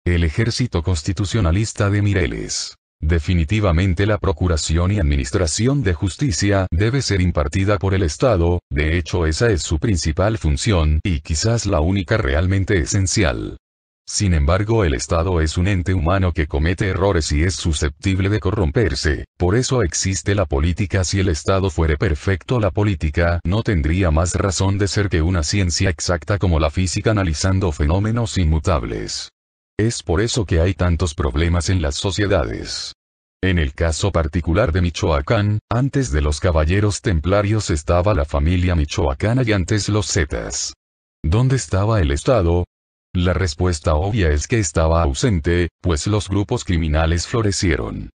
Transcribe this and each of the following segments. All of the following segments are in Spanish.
El ejército constitucionalista de Mireles. Definitivamente la procuración y administración de justicia debe ser impartida por el Estado, de hecho esa es su principal función y quizás la única realmente esencial. Sin embargo, el Estado es un ente humano que comete errores y es susceptible de corromperse, por eso existe la política. Si el Estado fuere perfecto, la política no tendría más razón de ser que una ciencia exacta como la física analizando fenómenos inmutables. Es por eso que hay tantos problemas en las sociedades. En el caso particular de Michoacán, antes de los caballeros templarios estaba la familia michoacana y antes los zetas. ¿Dónde estaba el Estado? La respuesta obvia es que estaba ausente, pues los grupos criminales florecieron.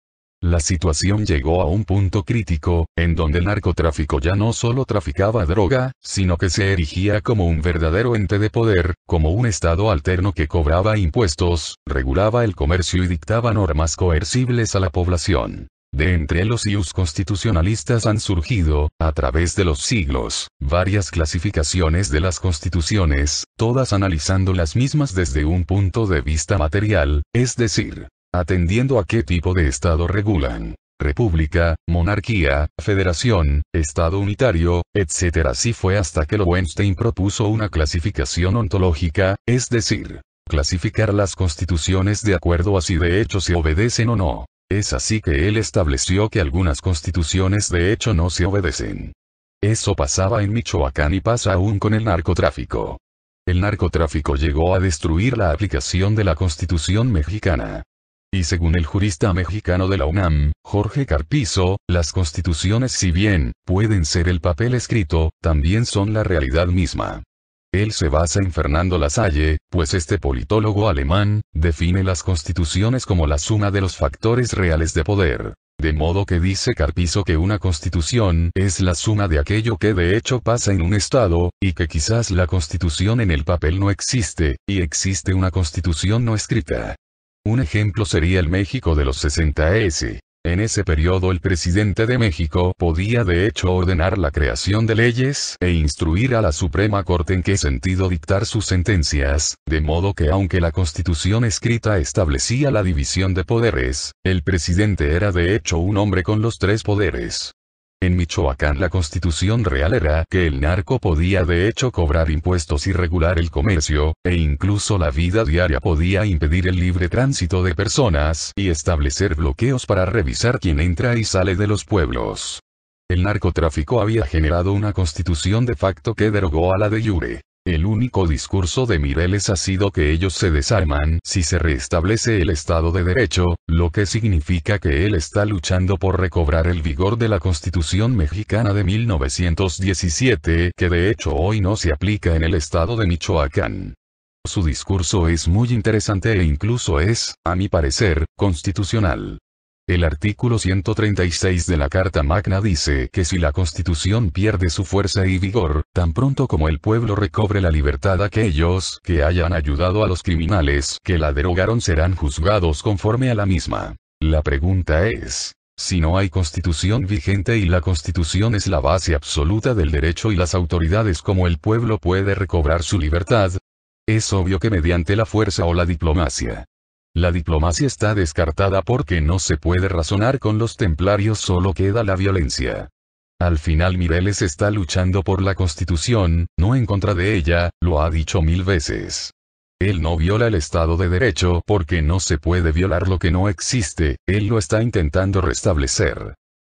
La situación llegó a un punto crítico, en donde el narcotráfico ya no solo traficaba droga, sino que se erigía como un verdadero ente de poder, como un estado alterno que cobraba impuestos, regulaba el comercio y dictaba normas coercibles a la población. De entre los ius constitucionalistas han surgido, a través de los siglos, varias clasificaciones de las constituciones, todas analizando las mismas desde un punto de vista material, es decir, atendiendo a qué tipo de Estado regulan. República, monarquía, federación, Estado unitario, etc. Así fue hasta que Lowenstein propuso una clasificación ontológica, es decir, clasificar las constituciones de acuerdo a si de hecho se obedecen o no. Es así que él estableció que algunas constituciones de hecho no se obedecen. Eso pasaba en Michoacán y pasa aún con el narcotráfico. El narcotráfico llegó a destruir la aplicación de la Constitución mexicana. Y según el jurista mexicano de la UNAM, Jorge Carpizo, las constituciones, si bien pueden ser el papel escrito, también son la realidad misma. Él se basa en Fernando Lasalle, pues este politólogo alemán, define las constituciones como la suma de los factores reales de poder. De modo que dice Carpizo que una constitución es la suma de aquello que de hecho pasa en un estado, y que quizás la constitución en el papel no existe, y existe una constitución no escrita. Un ejemplo sería el México de los 60s. En ese periodo el presidente de México podía de hecho ordenar la creación de leyes e instruir a la Suprema Corte en qué sentido dictar sus sentencias, de modo que aunque la Constitución escrita establecía la división de poderes, el presidente era de hecho un hombre con los tres poderes. En Michoacán la constitución real era que el narco podía de hecho cobrar impuestos y regular el comercio, e incluso la vida diaria podía impedir el libre tránsito de personas y establecer bloqueos para revisar quién entra y sale de los pueblos. El narcotráfico había generado una constitución de facto que derogó a la de jure. El único discurso de Mireles ha sido que ellos se desarman si se restablece el Estado de Derecho, lo que significa que él está luchando por recobrar el vigor de la Constitución mexicana de 1917, que de hecho hoy no se aplica en el estado de Michoacán. Su discurso es muy interesante e incluso es, a mi parecer, constitucional. El artículo 136 de la Carta Magna dice que si la Constitución pierde su fuerza y vigor, tan pronto como el pueblo recobre la libertad, aquellos que hayan ayudado a los criminales que la derogaron serán juzgados conforme a la misma. La pregunta es, si no hay Constitución vigente y la Constitución es la base absoluta del derecho y las autoridades, ¿cómo el pueblo puede recobrar su libertad? Es obvio que mediante la fuerza o la diplomacia. La diplomacia está descartada porque no se puede razonar con los templarios, solo queda la violencia. Al final Mireles está luchando por la Constitución, no en contra de ella, lo ha dicho 1000 veces. Él no viola el Estado de Derecho porque no se puede violar lo que no existe, él lo está intentando restablecer.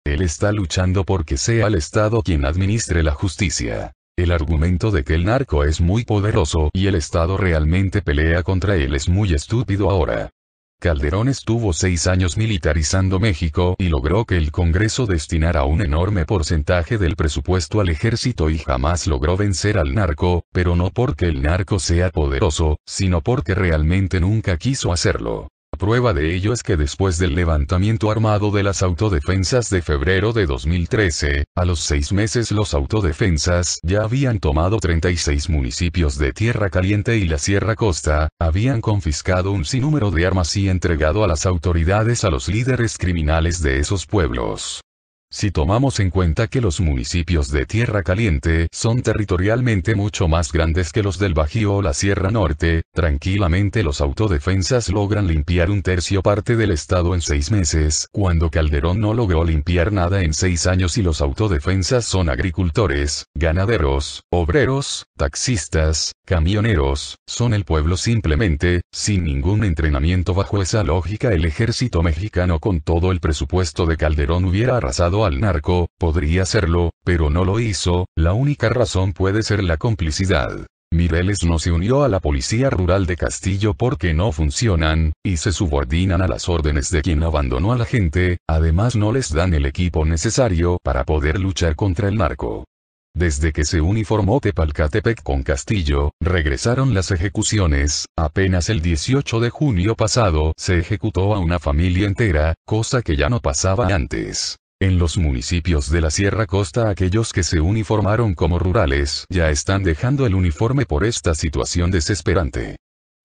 Él está luchando porque sea el Estado quien administre la justicia. El argumento de que el narco es muy poderoso y el Estado realmente pelea contra él es muy estúpido ahora. Calderón estuvo 6 años militarizando México y logró que el Congreso destinara un enorme porcentaje del presupuesto al ejército y jamás logró vencer al narco, pero no porque el narco sea poderoso, sino porque realmente nunca quiso hacerlo. Prueba de ello es que después del levantamiento armado de las autodefensas de febrero de 2013, a los 6 meses los autodefensas ya habían tomado 36 municipios de Tierra Caliente y la Sierra Costa, habían confiscado un sinnúmero de armas y entregado a las autoridades a los líderes criminales de esos pueblos. Si tomamos en cuenta que los municipios de Tierra Caliente son territorialmente mucho más grandes que los del Bajío o la Sierra Norte, tranquilamente los autodefensas logran limpiar un tercio parte del estado en 6 meses, cuando Calderón no logró limpiar nada en 6 años y los autodefensas son agricultores, ganaderos, obreros, taxistas, camioneros, son el pueblo simplemente, sin ningún entrenamiento. Bajo esa lógica el ejército mexicano con todo el presupuesto de Calderón hubiera arrasado al narco, podría hacerlo, pero no lo hizo. La única razón puede ser la complicidad. Mireles no se unió a la policía rural de Castillo porque no funcionan, y se subordinan a las órdenes de quien abandonó a la gente, además no les dan el equipo necesario para poder luchar contra el narco. Desde que se uniformó Tepalcatepec con Castillo, regresaron las ejecuciones. Apenas el 18 de junio pasado se ejecutó a una familia entera, cosa que ya no pasaba antes. En los municipios de la Sierra Costa aquellos que se uniformaron como rurales ya están dejando el uniforme por esta situación desesperante.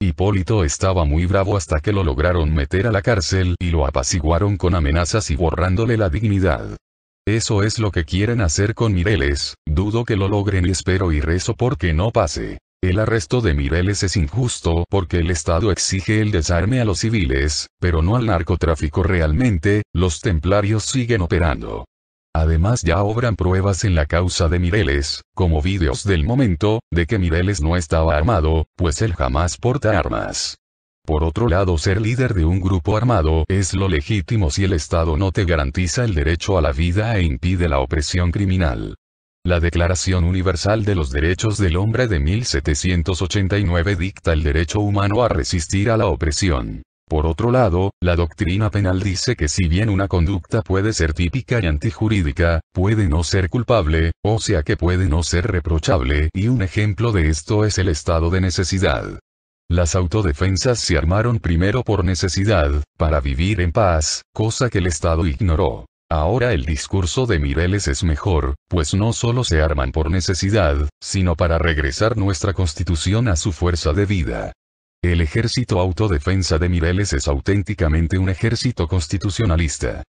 Hipólito estaba muy bravo hasta que lo lograron meter a la cárcel y lo apaciguaron con amenazas y borrándole la dignidad. Eso es lo que quieren hacer con Mireles, dudo que lo logren y espero y rezo porque no pase. El arresto de Mireles es injusto porque el Estado exige el desarme a los civiles, pero no al narcotráfico realmente. Los templarios siguen operando. Además ya obran pruebas en la causa de Mireles, como vídeos del momento, de que Mireles no estaba armado, pues él jamás porta armas. Por otro lado, ser líder de un grupo armado es lo legítimo si el Estado no te garantiza el derecho a la vida e impide la opresión criminal. La Declaración Universal de los Derechos del Hombre de 1789 dicta el derecho humano a resistir a la opresión. Por otro lado, la doctrina penal dice que si bien una conducta puede ser típica y antijurídica, puede no ser culpable, o sea que puede no ser reprochable, y un ejemplo de esto es el estado de necesidad. Las autodefensas se armaron primero por necesidad, para vivir en paz, cosa que el Estado ignoró. Ahora el discurso de Mireles es mejor, pues no solo se arman por necesidad, sino para regresar nuestra Constitución a su fuerza de vida. El ejército autodefensa de Mireles es auténticamente un ejército constitucionalista.